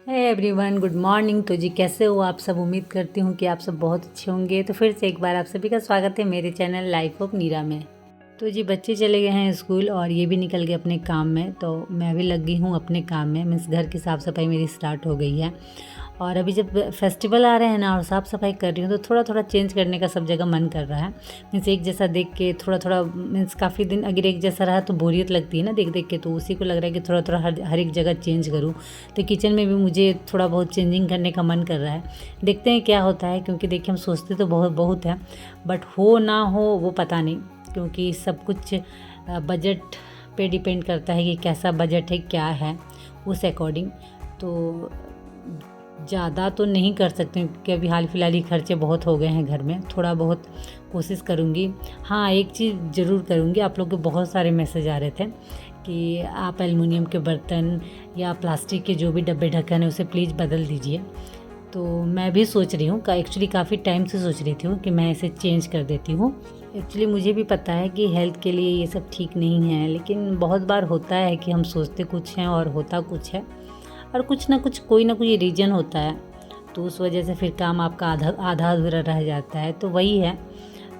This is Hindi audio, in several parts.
Hey everyone, good morning. तो जी कैसे हो आप सब? उम्मीद करती हूँ कि आप सब बहुत अच्छे होंगे। तो फिर से एक बार आप सभी का स्वागत है मेरे चैनल लाइफ ऑफ नीरा में। तो जी बच्चे चले गए हैं स्कूल और ये भी निकल गए अपने काम में, तो मैं भी लग गई हूँ अपने काम में। मीन्स घर की साफ़ सफाई मेरी स्टार्ट हो गई है। और अभी जब फेस्टिवल आ रहे हैं ना और साफ़ सफाई कर रही हूँ तो थोड़ा थोड़ा चेंज करने का सब जगह मन कर रहा है। मीन्स एक जैसा देख के थोड़ा थोड़ा, मीन्स काफ़ी दिन अगर एक जैसा रहा तो बोरियत लगती है ना देख देख के, तो उसी को लग रहा है कि थोड़ा थोड़ा हर एक जगह चेंज करूँ। तो किचन में भी मुझे थोड़ा बहुत चेंजिंग करने का मन कर रहा है। देखते हैं क्या होता है, क्योंकि देखिए हम सोचते तो बहुत बहुत है, बट हो ना हो वो पता नहीं, क्योंकि सब कुछ बजट पे डिपेंड करता है कि कैसा बजट है क्या है उस अकॉर्डिंग। तो ज़्यादा तो नहीं कर सकते क्योंकि अभी हाल फिलहाल ही खर्चे बहुत हो गए हैं घर में। थोड़ा बहुत कोशिश करूँगी। हाँ, एक चीज़ ज़रूर करूँगी। आप लोग के बहुत सारे मैसेज आ रहे थे कि आप एल्युमिनियम के बर्तन या प्लास्टिक के जो भी डब्बे ढक्कन है उसे प्लीज़ बदल दीजिए। तो मैं भी सोच रही हूँ, एक्चुअली काफ़ी टाइम से सोच रही थी कि मैं इसे चेंज कर देती हूँ। एक्चुअली मुझे भी पता है कि हेल्थ के लिए ये सब ठीक नहीं है, लेकिन बहुत बार होता है कि हम सोचते कुछ हैं और होता कुछ है, और कुछ ना कुछ कोई ना कोई रीज़न होता है, तो उस वजह से फिर काम आपका आधा अधूरा रह जाता है। तो वही है।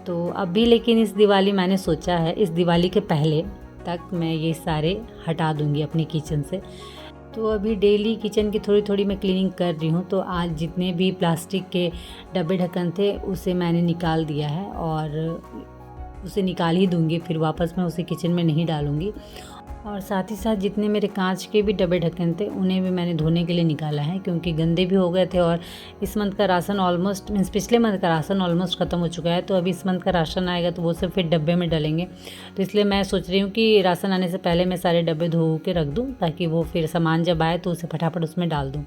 तो अभी लेकिन इस दिवाली मैंने सोचा है, इस दिवाली के पहले तक मैं ये सारे हटा दूँगी अपनी किचन से। तो अभी डेली किचन की थोड़ी थोड़ी मैं क्लीनिंग कर रही हूँ। तो आज जितने भी प्लास्टिक के डब्बे ढक्कन थे उसे मैंने निकाल दिया है, और उसे निकाल ही दूँगी, फिर वापस मैं उसे किचन में नहीं डालूँगी। और साथ ही साथ जितने मेरे कांच के भी डब्बे ढक्कन थे उन्हें भी मैंने धोने के लिए निकाला है, क्योंकि गंदे भी हो गए थे। और इस मंथ का राशन ऑलमोस्ट, मीन्स पिछले मंथ का राशन ऑलमोस्ट ख़त्म हो चुका है, तो अभी इस मंथ का राशन आएगा तो वो सब फिर डब्बे में डलेंगे। तो इसलिए मैं सोच रही हूँ कि राशन आने से पहले मैं सारे डब्बे धो के रख दूँ, ताकि वो फिर सामान जब आए तो उसे फटाफट उसमें डाल दूँ।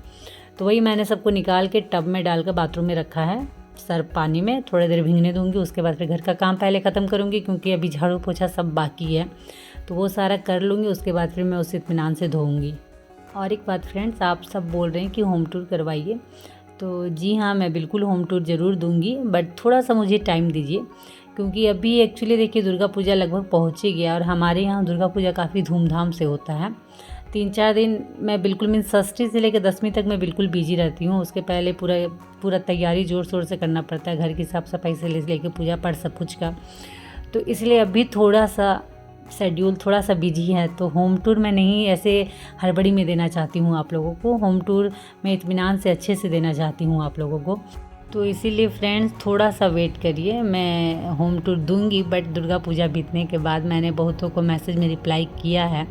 तो वही मैंने सबको निकाल के टब में डाल कर बाथरूम में रखा है, सर्फ पानी में थोड़ी देर भीगने दूँगी। उसके बाद फिर घर का काम पहले ख़त्म करूँगी, क्योंकि अभी झाड़ू पोछा सब बाकी है, तो वो सारा कर लूँगी। उसके बाद फिर मैं उसे इत्मीनान से धोऊँगी। और एक बात फ्रेंड्स, आप सब बोल रहे हैं कि होम टूर करवाइए, तो जी हाँ, मैं बिल्कुल होम टूर ज़रूर दूँगी, बट थोड़ा सा मुझे टाइम दीजिए, क्योंकि अभी एक्चुअली देखिए दुर्गा पूजा लगभग पहुँच ही गया, और हमारे यहाँ दुर्गा पूजा काफ़ी धूमधाम से होता है। 3-4 दिन मैं बिल्कुल, मीन्स षष्ठी से लेकर 10वीं तक मैं बिल्कुल बिजी रहती हूँ। उसके पहले पूरा तैयारी ज़ोर शोर से करना पड़ता है, घर की साफ़ सफाई से लेकर पूजा पाठ सब कुछ का। तो इसलिए अभी थोड़ा सा शेड्यूल थोड़ा सा बिजी है, तो होम टूर मैं नहीं ऐसे हड़बड़ी में देना चाहती हूँ आप लोगों को। होम टूर मैं इत्मीनान से अच्छे से देना चाहती हूँ आप लोगों को। तो इसीलिए फ्रेंड्स थोड़ा सा वेट करिए, मैं होम टूर दूंगी, बट दुर्गा पूजा बीतने के बाद। मैंने बहुतों को मैसेज में रिप्लाई किया है,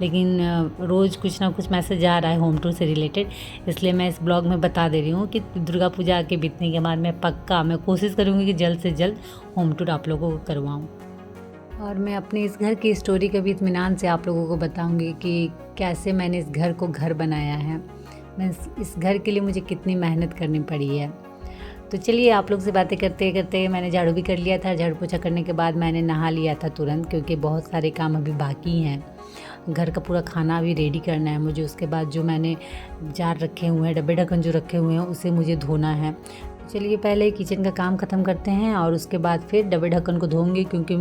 लेकिन रोज़ कुछ ना कुछ मैसेज आ रहा है होम टूर से रिलेटेड, इसलिए मैं इस ब्लॉग में बता दे रही हूँ कि दुर्गा पूजा के बीतने के बाद मैं कोशिश करूँगी कि जल्द से जल्द होम टूर आप लोगों को करवाऊँ। और मैं अपने इस घर की स्टोरी का भी इत्मीनान से आप लोगों को बताऊंगी कि कैसे मैंने इस घर को घर बनाया है। मैं इस घर के लिए मुझे कितनी मेहनत करनी पड़ी है। तो चलिए, आप लोग से बातें करते करते मैंने झाड़ू भी कर लिया था। झाड़ू पोछा करने के बाद मैंने नहा लिया था तुरंत, क्योंकि बहुत सारे काम अभी बाकी हैं। घर का पूरा खाना भी रेडी करना है मुझे। उसके बाद जो मैंने जार रखे हुए हैं, डब्बे ढक्कन जो रखे हुए हैं, उसे मुझे धोना है। चलिए पहले किचन का काम ख़त्म करते हैं, और उसके बाद फिर डब्बे ढक्कन को धोऊंगी, क्योंकि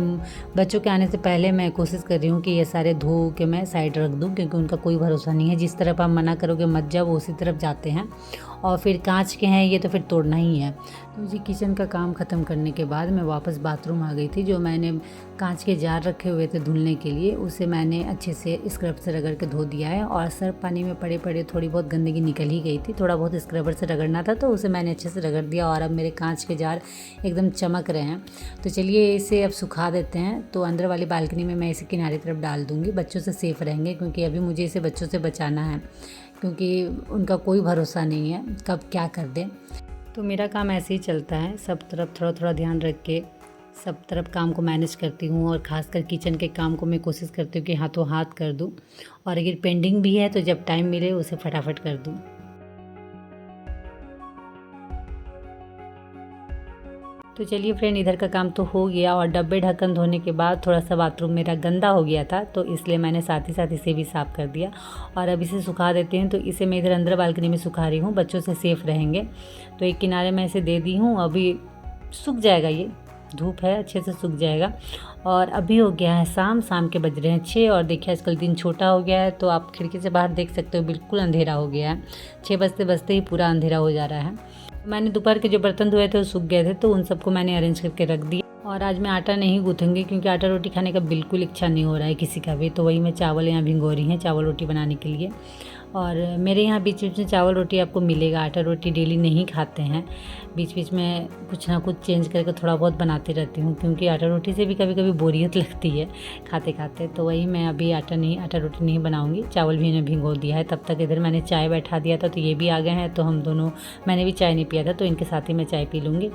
बच्चों के आने से पहले मैं कोशिश कर रही हूँ कि ये सारे धो के मैं साइड रख दूँ, क्योंकि उनका कोई भरोसा नहीं है। जिस तरफ आप मना करोगे मत जाओ, वो उसी तरफ जाते हैं। और फिर कांच के हैं ये, तो फिर तोड़ना ही है। तो जी किचन का काम ख़त्म करने के बाद मैं वापस बाथरूम आ गई थी। जो मैंने कांच के जार रखे हुए थे धुलने के लिए, उसे मैंने अच्छे से स्क्रब से रगड़ के धो दिया है। और सर्फ पानी में पड़े पड़े थोड़ी बहुत गंदगी निकल ही गई थी, थोड़ा बहुत स्क्रबर से रगड़ना था, तो उसे मैंने अच्छे से रगड़ दिया। और अब मेरे कांच के जार एकदम चमक रहे हैं। तो चलिए इसे अब सुखा देते हैं। तो अंदर वाली बालकनी में मैं इसे किनारे तरफ डाल दूँगी, बच्चों से सेफ़ रहेंगे, क्योंकि अभी मुझे इसे बच्चों से बचाना है, क्योंकि उनका कोई भरोसा नहीं है कब क्या कर दें। तो मेरा काम ऐसे ही चलता है, सब तरफ थोड़ा थोड़ा ध्यान रख के सब तरफ काम को मैनेज करती हूँ। और ख़ासकर किचन के काम को मैं कोशिश करती हूँ कि हाथों हाथ कर दूँ, और अगर पेंडिंग भी है तो जब टाइम मिले उसे फटाफट कर दूँ। तो चलिए फ्रेंड, इधर का काम तो हो गया। और डब्बे ढक्कन धोने के बाद थोड़ा सा बाथरूम मेरा गंदा हो गया था, तो इसलिए मैंने साथ ही साथ इसे भी साफ़ कर दिया। और अब इसे सुखा देते हैं। तो इसे मैं इधर अंदर बालकनी में सुखा रही हूँ, बच्चों से सेफ़ रहेंगे। तो एक किनारे मैं इसे दे दी हूँ, अभी सूख जाएगा ये। धूप है अच्छे से सूख जाएगा। और अभी हो गया है शाम के बज रहे हैं 6 और देखिए आजकल दिन छोटा हो गया है तो आप खिड़की से बाहर देख सकते हो बिल्कुल अंधेरा हो गया है। 6 बजते बजते ही पूरा अंधेरा हो जा रहा है। मैंने दोपहर के जो बर्तन धोए थे वो सूख गए थे तो उन सबको मैंने अरेंज करके रख दिया। और आज मैं आटा नहीं गूँथूंगी क्योंकि आटा रोटी खाने का बिल्कुल इच्छा नहीं हो रहा है किसी का भी, तो वही मैं चावल यहाँ भिगो रही हैं चावल रोटी बनाने के लिए। और मेरे यहाँ बीच बीच में चावल रोटी आपको मिलेगा, आटा रोटी डेली नहीं खाते हैं, बीच बीच में कुछ ना कुछ चेंज करके थोड़ा बहुत बनाती रहती हूँ क्योंकि आटा रोटी से भी कभी कभी बोरियत लगती है खाते खाते। तो वही मैं अभी आटा रोटी नहीं बनाऊँगी, चावल भी इन्हें भिगो दिया है। तब तक इधर मैंने चाय बैठा दिया था तो ये भी आ गए हैं, तो हम दोनों, मैंने भी चाय नहीं पिया था तो इनके साथ ही मैं चाय पी लूँगी।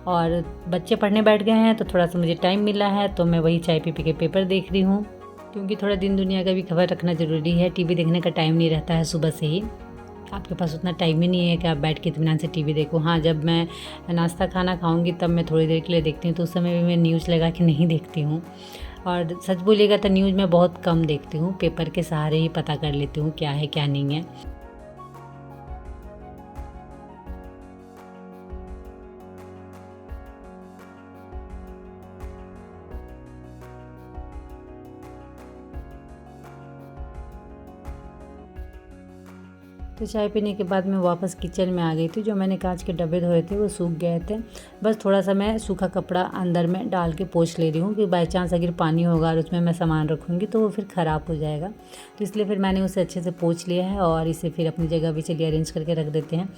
और बच्चे पढ़ने बैठ गए हैं तो थोड़ा सा मुझे टाइम मिला है तो मैं वही चाय पी के पेपर देख रही हूँ क्योंकि थोड़ा दिन दुनिया का भी खबर रखना ज़रूरी है। टीवी देखने का टाइम नहीं रहता है सुबह से ही, आपके पास उतना टाइम ही नहीं है कि आप बैठ के इत्मीनान से टीवी देखो। हाँ, जब मैं नाश्ता खाना खाऊंगी तब मैं थोड़ी देर के लिए देखती हूँ, तो उस समय भी मैं न्यूज़ लगा के नहीं देखती हूँ। और सच बोलिएगा तो न्यूज़ मैं बहुत कम देखती हूँ, पेपर के सहारे ही पता कर लेती हूँ क्या है क्या नहीं है। तो चाय पीने के बाद मैं वापस किचन में आ गई थी। जो मैंने कांच के डब्बे धोए थे वो सूख गए थे, बस थोड़ा सा मैं सूखा कपड़ा अंदर में डाल के पोंछ ले रही हूँ कि बाई चांस अगर पानी होगा और उसमें मैं सामान रखूँगी तो वो फिर ख़राब हो जाएगा, तो इसलिए फिर मैंने उसे अच्छे से पोंछ लिया है और इसे फिर अपनी जगह भी चलिए अरेंज करके रख देते हैं।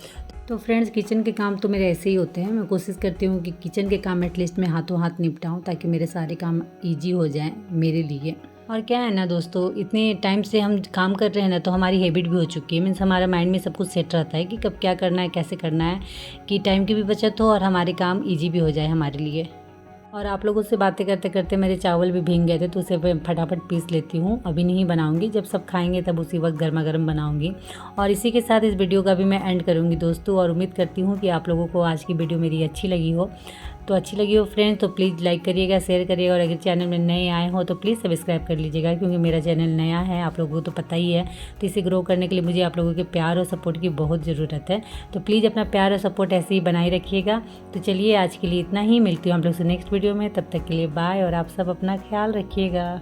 तो फ्रेंड्स, किचन के काम तो मेरे ऐसे ही होते हैं। मैं कोशिश करती हूँ कि किचन के काम एटलीस्ट मैं हाथों हाथ निपटाऊँ ताकि मेरे सारे काम ईजी हो जाएँ मेरे लिए। और क्या है ना दोस्तों, इतने टाइम से हम काम कर रहे हैं ना तो हमारी हैबिट भी हो चुकी है, मीन्स हमारा माइंड में सब कुछ सेट रहता है कि कब क्या करना है कैसे करना है, कि टाइम की भी बचत हो और हमारे काम ईजी भी हो जाए हमारे लिए। और आप लोगों से बातें करते करते मेरे चावल भी भीग गए थे तो उसे फटाफट पीस लेती हूँ। अभी नहीं बनाऊँगी, जब सब खाएंगे तब उसी वक्त गर्मा गर्म बनाऊँगी। और इसी के साथ इस वीडियो का भी मैं एंड करूँगी दोस्तों, और उम्मीद करती हूँ कि आप लोगों को आज की वीडियो मेरी अच्छी लगी हो। तो अच्छी लगी हो फ्रेंड्स तो प्लीज़ लाइक करिएगा, शेयर करिएगा, और अगर चैनल में नए आए हो तो प्लीज़ सब्सक्राइब कर लीजिएगा क्योंकि मेरा चैनल नया है, आप लोगों को तो पता ही है। तो इसे ग्रो करने के लिए मुझे आप लोगों के प्यार और सपोर्ट की बहुत ज़रूरत है, तो प्लीज़ अपना प्यार और सपोर्ट ऐसे ही बनाए रखिएगा। तो चलिए आज के लिए इतना ही, मिलती हूँ आप लोग से नेक्स्ट वीडियो में, तब तक के लिए बाय और आप सब अपना ख्याल रखिएगा।